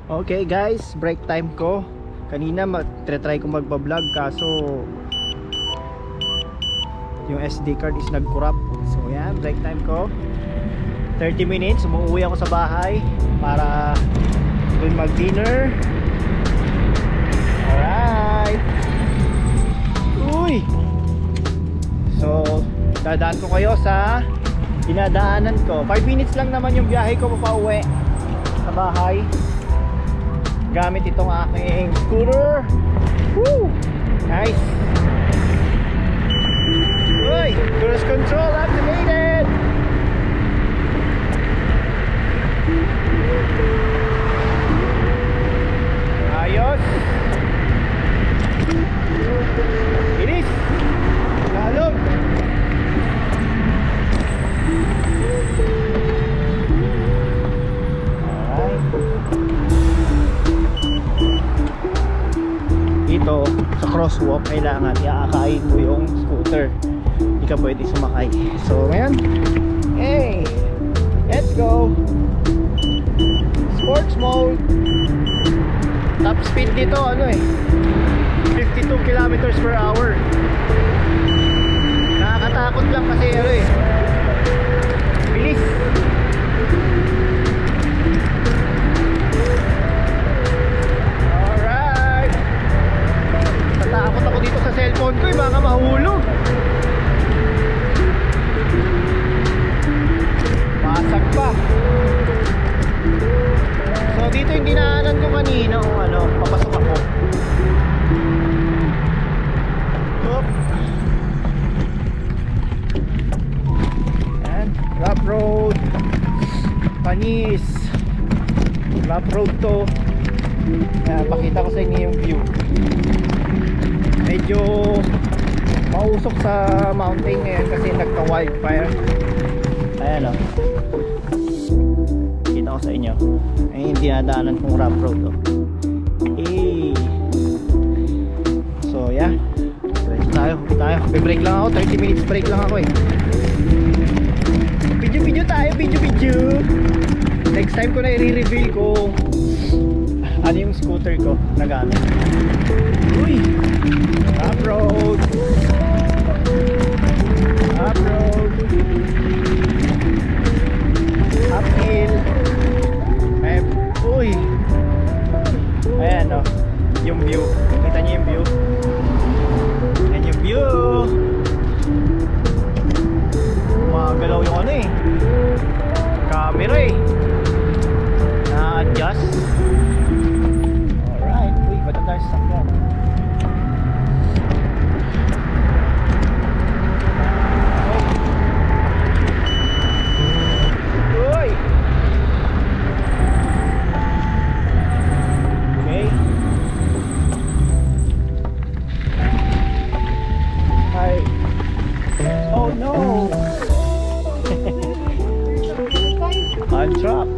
Okay guys, break time ko. Kanina try ko magpa-vlog kaso yung SD card is nag-corrupt. So yan, break time ko. 30 minutes, umuwi ako sa bahay para dun mag-dinner. Alright. Uy! So, dadaan ko kayo sa dinadaanan ko. 5 minutes lang naman yung biyahe ko papauwi sa bahay gamit itong aking scooter. Woo! Nice. Uy! Cruise control activated! Ayos! Bilis! Lalog! Alright. Dito sa crosswalk kailangan iaakayin mo yung scooter, hindi ka pwede sumakay. So ngayon, hey, let's go. Sports mode. Top speed dito 52 kilometers per hour. Nakakatakot lang kasi bilis. Alright. Natakot ako dito sa cellphone ko, baka mahulog. Basag pa. So dito yung dinaanan ko kanina kung papasok ako. And rough road, panis, rough road to. Pakita ko sa inyo yung view. Medyo mausok sa mountain ngayon kasi nagka-wildfire. Ayan kita ko sa inyo. Ayun yung dinadaanan kong rough road So yeah, tayo. Be-break lang ako, 30 minutes break lang ako Video tayo, video. Next time ko na i-reveal ko ano yung scooter ko na gamit. Uy! Rough road. Uphill. Uy! Ayan yung view. Kita niyo yung view. Ayan yung view. Magalaw yung camera na-adjust. Alright. Uy, ba't tayo sa sakyan? Uy! Okay. Hi. Oh no! I'm trapped.